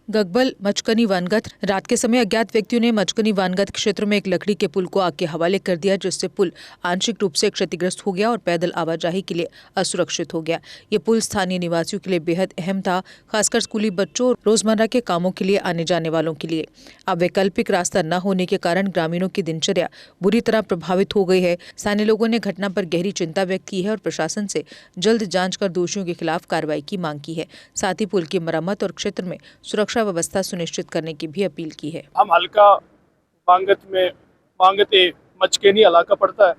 गगबल मचकनी वानगत रात के समय अज्ञात व्यक्तियों ने मचकनी वानगत क्षेत्र में एक लकड़ी के पुल को आग के हवाले कर दिया, जिससे पुल आंशिक रूप से क्षतिग्रस्त हो गया और पैदल आवाजाही के लिए असुरक्षित हो गया। ये पुल स्थानीय निवासियों के लिए बेहद अहम था, खासकर स्कूली बच्चों और रोजमर्रा के कामों के लिए आने जाने वालों के लिए। अब वैकल्पिक रास्ता न होने के कारण ग्रामीणों की दिनचर्या बुरी तरह प्रभावित हो गई है। स्थानीय लोगों ने घटना पर गहरी चिंता व्यक्त की है और प्रशासन से जल्द जांच कर दोषियों के खिलाफ कार्रवाई की मांग की है। साथ ही पुल की मरम्मत और क्षेत्र में सुरक्षा व्यवस्था सुनिश्चित करने की भी अपील की है। हम हल्का वांगते मचकेनी इलाका पड़ता है।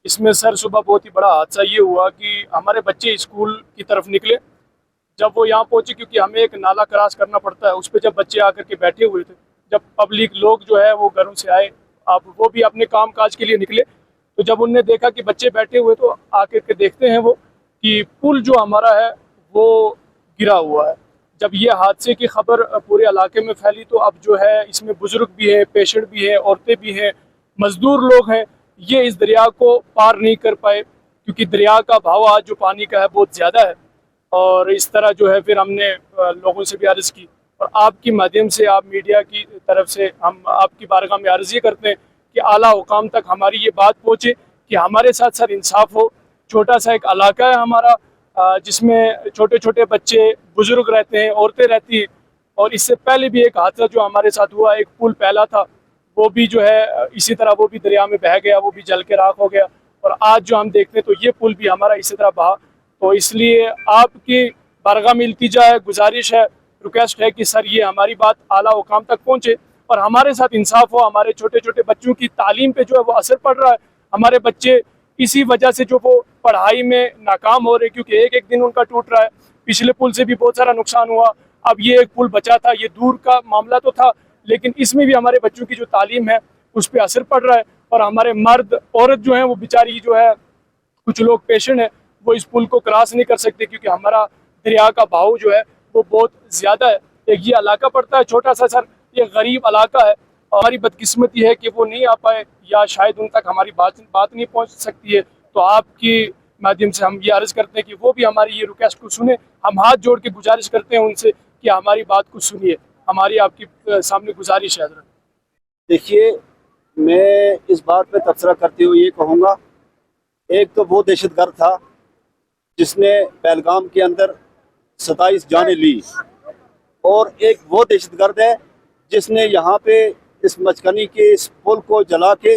इसमें सर सुबह बहुत ही बड़ा हादसा ये हुआ कि हमारे बच्चे स्कूल की तरफ निकले। जब वो यहाँ पहुँचे, क्योंकि हमें एक नाला क्रॉस करना पड़ता है, उस पर जब बच्चे आकर के बैठे हुए थे, जब पब्लिक लोग जो है वो घरों से आए, अब वो भी अपने काम काज के लिए निकले, तो जब उनने देखा कि बच्चे बैठे हुए, तो आकर के देखते हैं वो कि पुल जो हमारा है वो गिरा हुआ है। जब ये हादसे की खबर पूरे इलाके में फैली, तो अब जो है इसमें बुजुर्ग भी है, पेशेंट भी है, औरतें भी हैं, मजदूर लोग हैं, ये इस दरिया को पार नहीं कर पाए, क्योंकि दरिया का भाव आज जो पानी का है बहुत ज़्यादा है। और इस तरह जो है फिर हमने लोगों से भी अर्ज़ की, और आपकी माध्यम से, आप मीडिया की तरफ से हम आपकी बारगाह में अर्ज़ ये करते हैं कि आला हुकाम तक हमारी ये बात पहुँचे कि हमारे साथ सर इंसाफ हो। छोटा सा एक इलाका है हमारा, जिसमें छोटे छोटे बच्चे, बुजुर्ग रहते हैं, औरतें रहती हैं। और इससे पहले भी एक हादसा जो हमारे साथ हुआ, एक पुल पहला था, वो भी जो है इसी तरह वो भी दरिया में बह गया, वो भी जल के राख हो गया। और आज जो हम देखते हैं तो ये पुल भी हमारा इसी तरह बहा। तो इसलिए आपकी बारगाह में इल्तिजा है, गुजारिश है, रिक्वेस्ट है कि सर ये हमारी बात आला हुकाम तक पहुँचे और हमारे साथ इंसाफ हो। हमारे छोटे छोटे बच्चों की तालीम पे जो है वो असर पड़ रहा है। हमारे बच्चे इसी वजह से जो वो पढ़ाई में नाकाम हो रहे, क्योंकि एक एक दिन उनका टूट रहा है। पिछले पुल से भी बहुत सारा नुकसान हुआ, अब ये एक पुल बचा था, ये दूर का मामला तो था, लेकिन इसमें भी हमारे बच्चों की जो तालीम है उस पर असर पड़ रहा है। और हमारे मर्द औरत जो है वो बेचारी जो है, कुछ लोग पेशेंट हैं, वो इस पुल को क्रॉस नहीं कर सकते, क्योंकि हमारा दरिया का बहाव जो है वो बहुत ज़्यादा है। एक ये इलाका पड़ता है छोटा सा सर, ये गरीब इलाका है। हमारी बदकिस्मती है कि वो नहीं आ पाए, या शायद उन तक हमारी बात नहीं पहुंच सकती है। तो आपकी माध्यम से हम ये अर्ज़ करते हैं कि वो भी हमारी ये रिक्वेस्ट को सुने। हम हाथ जोड़ के गुजारिश करते हैं उनसे कि हमारी बात को सुनिए। हमारी आपकी सामने गुजारिश है। देखिए, मैं इस बात पे तबसरा करते हुए ये कहूँगा, एक तो वो दहशतगर्द था जिसने पहलगाम के अंदर 27 जानें ली, और एक वो दहशतगर्द है जिसने यहाँ पे इस मचकनी के इस पुल को जला के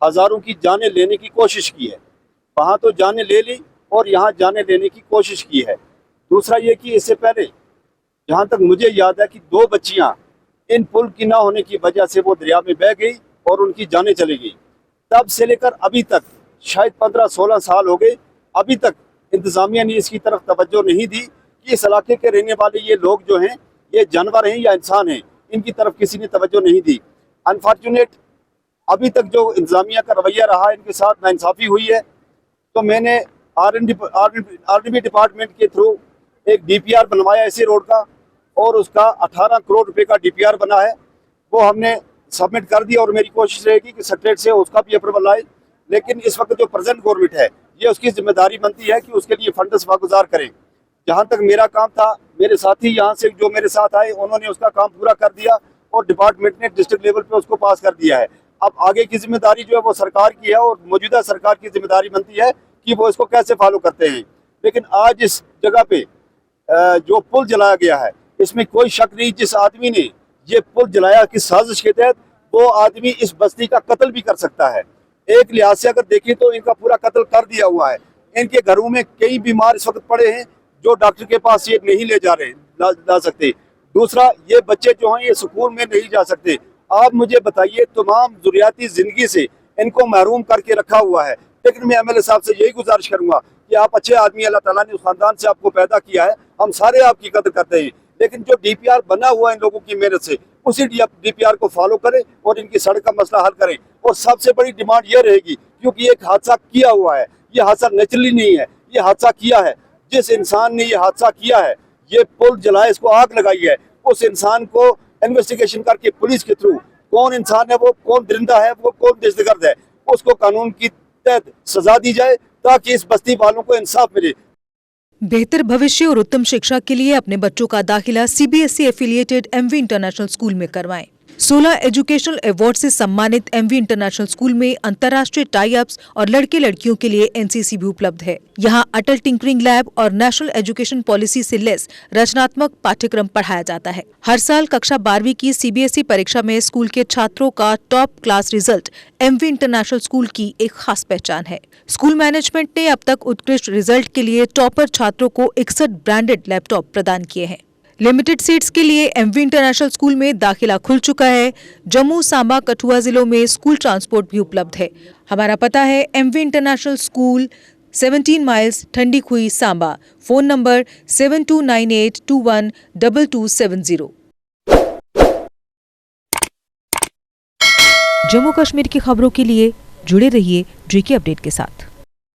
हज़ारों की जानें लेने की कोशिश की है। वहाँ तो जानें ले ली और यहाँ जानें लेने की कोशिश की है। दूसरा ये कि इससे पहले जहाँ तक मुझे याद है कि 2 बच्चियाँ इन पुल की ना होने की वजह से वो दरिया में बह गई और उनकी जानें चली गई। तब से लेकर अभी तक शायद 15-16 साल हो गए, अभी तक इंतज़ामिया ने इसकी तरफ तवज्जो नहीं दी कि इस इलाके के रहने वाले ये लोग जो हैं, ये जानवर हैं या इंसान हैं, इनकी तरफ किसी ने तवज्जो नहीं दी। अनफॉर्चुनेट अभी तक जो इंतज़ामिया का रवैया रहा, इनके साथ नाइंसाफ़ी हुई है। तो मैंने आरडीबी डिपार्टमेंट के थ्रू एक DPR बनवाया इसी रोड का, और उसका 18 करोड़ रुपए का DPR बना है। वो हमने सबमिट कर दिया और मेरी कोशिश रहेगी कि सेक्रेटरी से उसका भी अप्रूवल आए। लेकिन इस वक्त जो प्रेजेंट गवर्नमेंट है, ये उसकी जिम्मेदारी बनती है कि उसके लिए फंड्स वागुजार करें। जहाँ तक मेरा काम था, मेरे साथी यहाँ से जो मेरे साथ आए, उन्होंने उसका काम पूरा कर दिया और डिपार्टमेंट ने डिस्ट्रिक्ट लेवल पे उसको पास कर दिया है। अब आगे की जिम्मेदारी जो है वो सरकार की है, और मौजूदा सरकार की जिम्मेदारी बनती है कि वो इसको कैसे फॉलो करते हैं। लेकिन आज इस जगह पे जो पुल जलाया गया है, इसमें कोई शक नहीं, जिस आदमी ने ये पुल जलाया की साजिश के तहत, वो आदमी इस बस्ती का कत्ल भी कर सकता है। एक लिहाज से अगर देखें तो इनका पूरा कत्ल कर दिया हुआ है। इनके घरों में कई बीमार इस वक्त पड़े हैं जो डॉक्टर के पास ये नहीं ले जा सकते। दूसरा, ये बच्चे जो हैं ये स्कूल में नहीं जा सकते। आप मुझे बताइए, तमाम ज़रूरियाती ज़िंदगी से इनको महरूम करके रखा हुआ है। लेकिन मैं MLA साहब से यही गुजारिश करूंगा कि आप अच्छे आदमी, अल्लाह ताला ने उस खानदान से आपको पैदा किया है, हम सारे आपकी कदर करते हैं। लेकिन जो DPR बना हुआ है इन लोगों की मेहनत से, उसी DPR को फॉलो करें और इनकी सड़क का मसला हल करें। और सबसे बड़ी डिमांड ये रहेगी, क्योंकि एक हादसा किया हुआ है, ये हादसा नेचुरली नहीं है, ये हादसा किया है। जिस इंसान ने ये हादसा किया है, ये पुल जलाए, इसको आग लगाई है, उस इंसान को इन्वेस्टिगेशन करके पुलिस के थ्रू कौन इंसान है, वो कौन दरिंदा है, वो कौन दहशतगर्द है, उसको कानून की तहत सजा दी जाए, ताकि इस बस्ती वालों को इंसाफ मिले। बेहतर भविष्य और उत्तम शिक्षा के लिए अपने बच्चों का दाखिला CBSE affiliated MV international school में करवाएं। 16 एजुकेशनल अवार्ड से सम्मानित एमवी इंटरनेशनल स्कूल में अंतर्राष्ट्रीय टाई अप्स और लड़के लड़कियों के लिए एनसीसी भी उपलब्ध है। यहाँ अटल टिंकरिंग लैब और नेशनल एजुकेशन पॉलिसी से लेस रचनात्मक पाठ्यक्रम पढ़ाया जाता है। हर साल कक्षा 12वीं की सीबीएसई परीक्षा में स्कूल के छात्रों का top class result MV international school की एक खास पहचान है। स्कूल मैनेजमेंट ने अब तक उत्कृष्ट रिजल्ट के लिए टॉपर छात्रों को 61 ब्रांडेड लैपटॉप प्रदान किए हैं। लिमिटेड सीट्स के लिए एमवी इंटरनेशनल स्कूल में दाखिला खुल चुका है। जम्मू, सांबा, कठुआ जिलों में स्कूल ट्रांसपोर्ट भी उपलब्ध है। हमारा पता है MV international school, 17 miles, Thandi Khui, Samba. Phone number 7298212270। Jammu Kashmir की खबरों के लिए जुड़े रहिए JK अपडेट के साथ।